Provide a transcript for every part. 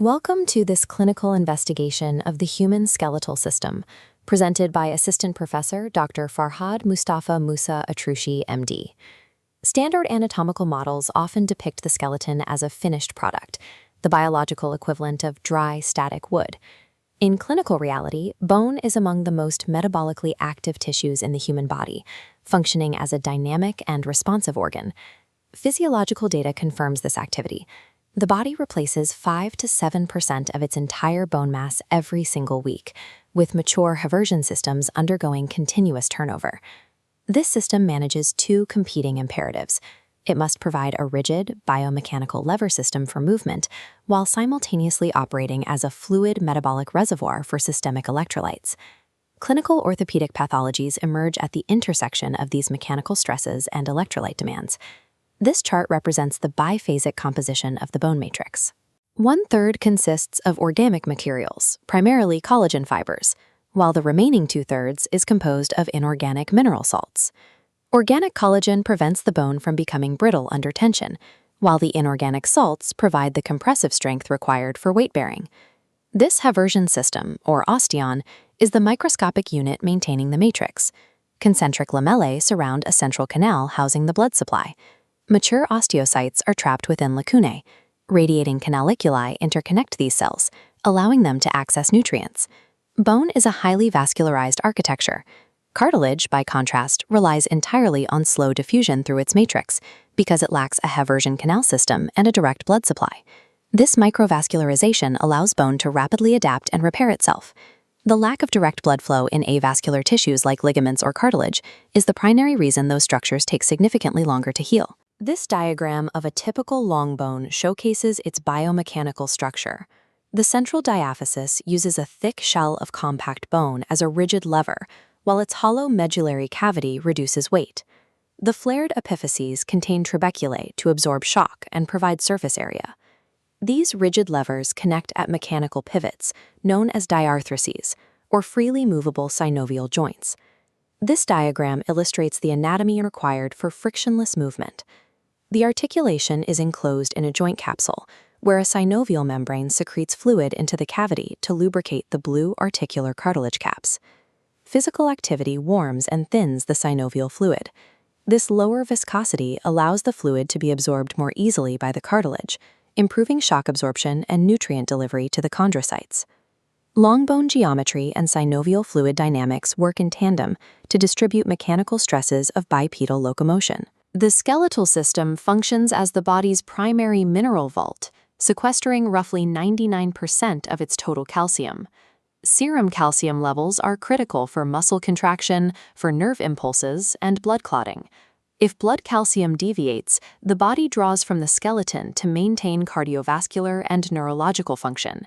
Welcome to this clinical investigation of the human skeletal system, presented by Assistant Professor Dr. Farhad Mustafa Musa Atrushi, MD. Standard anatomical models often depict the skeleton as a finished product, the biological equivalent of dry, static wood. In clinical reality, bone is among the most metabolically active tissues in the human body, functioning as a dynamic and responsive organ. Physiological data confirms this activity. The body replaces 5 to 7% of its entire bone mass every single week, with mature Haversian systems undergoing continuous turnover. This system manages two competing imperatives. It must provide a rigid, biomechanical lever system for movement, while simultaneously operating as a fluid metabolic reservoir for systemic electrolytes. Clinical orthopedic pathologies emerge at the intersection of these mechanical stresses and electrolyte demands. This chart represents the biphasic composition of the bone matrix. 1/3 consists of organic materials, primarily collagen fibers, while the remaining 2/3 is composed of inorganic mineral salts. Organic collagen prevents the bone from becoming brittle under tension, while the inorganic salts provide the compressive strength required for weight-bearing. This Haversian system, or osteon, is the microscopic unit maintaining the matrix. Concentric lamellae surround a central canal housing the blood supply. Mature osteocytes are trapped within lacunae. Radiating canaliculi interconnect these cells, allowing them to access nutrients. Bone is a highly vascularized architecture. Cartilage, by contrast, relies entirely on slow diffusion through its matrix because it lacks a Haversian canal system and a direct blood supply. This microvascularization allows bone to rapidly adapt and repair itself. The lack of direct blood flow in avascular tissues like ligaments or cartilage is the primary reason those structures take significantly longer to heal. This diagram of a typical long bone showcases its biomechanical structure. The central diaphysis uses a thick shell of compact bone as a rigid lever, while its hollow medullary cavity reduces weight. The flared epiphyses contain trabeculae to absorb shock and provide surface area. These rigid levers connect at mechanical pivots, known as diarthrases, or freely movable synovial joints. This diagram illustrates the anatomy required for frictionless movement. The articulation is enclosed in a joint capsule, where a synovial membrane secretes fluid into the cavity to lubricate the blue articular cartilage caps. Physical activity warms and thins the synovial fluid. This lower viscosity allows the fluid to be absorbed more easily by the cartilage, improving shock absorption and nutrient delivery to the chondrocytes. Long bone geometry and synovial fluid dynamics work in tandem to distribute mechanical stresses of bipedal locomotion. The skeletal system functions as the body's primary mineral vault, sequestering roughly 99% of its total calcium. Serum calcium levels are critical for muscle contraction, for nerve impulses, and blood clotting. If blood calcium deviates, the body draws from the skeleton to maintain cardiovascular and neurological function.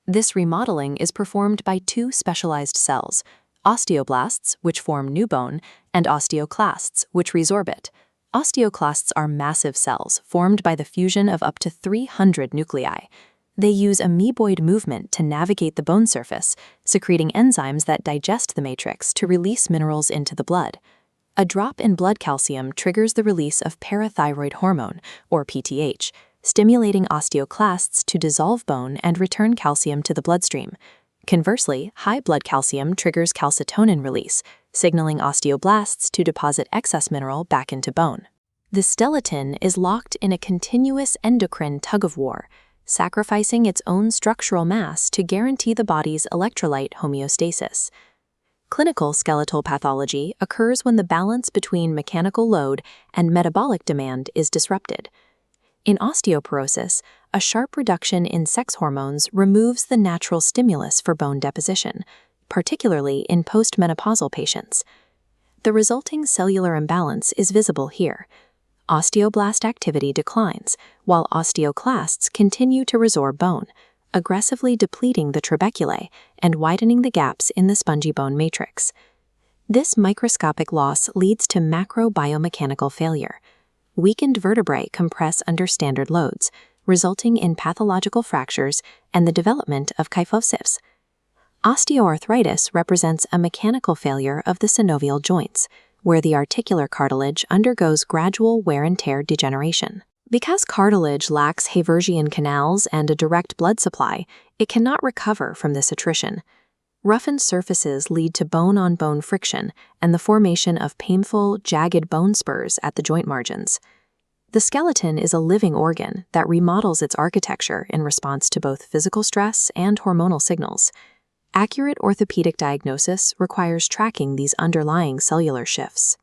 This remodeling is performed by two specialized cells, osteoblasts, which form new bone, and osteoclasts, which resorb it. Osteoclasts are massive cells formed by the fusion of up to 300 nuclei. They use amoeboid movement to navigate the bone surface, secreting enzymes that digest the matrix to release minerals into the blood. A drop in blood calcium triggers the release of parathyroid hormone, or PTH, stimulating osteoclasts to dissolve bone and return calcium to the bloodstream. Conversely, high blood calcium triggers calcitonin release, signaling osteoblasts to deposit excess mineral back into bone. The skeleton is locked in a continuous endocrine tug-of-war, sacrificing its own structural mass to guarantee the body's electrolyte homeostasis. Clinical skeletal pathology occurs when the balance between mechanical load and metabolic demand is disrupted. In osteoporosis, a sharp reduction in sex hormones removes the natural stimulus for bone deposition, particularly in postmenopausal patients. The resulting cellular imbalance is visible here. Osteoblast activity declines, while osteoclasts continue to resorb bone, aggressively depleting the trabeculae and widening the gaps in the spongy bone matrix. This microscopic loss leads to macrobiomechanical failure. Weakened vertebrae compress under standard loads, resulting in pathological fractures and the development of kyphosifs. Osteoarthritis represents a mechanical failure of the synovial joints, where the articular cartilage undergoes gradual wear and tear degeneration. Because cartilage lacks Haversian canals and a direct blood supply, it cannot recover from this attrition. Roughened surfaces lead to bone-on-bone friction and the formation of painful, jagged bone spurs at the joint margins. The skeleton is a living organ that remodels its architecture in response to both physical stress and hormonal signals. Accurate orthopedic diagnosis requires tracking these underlying cellular shifts.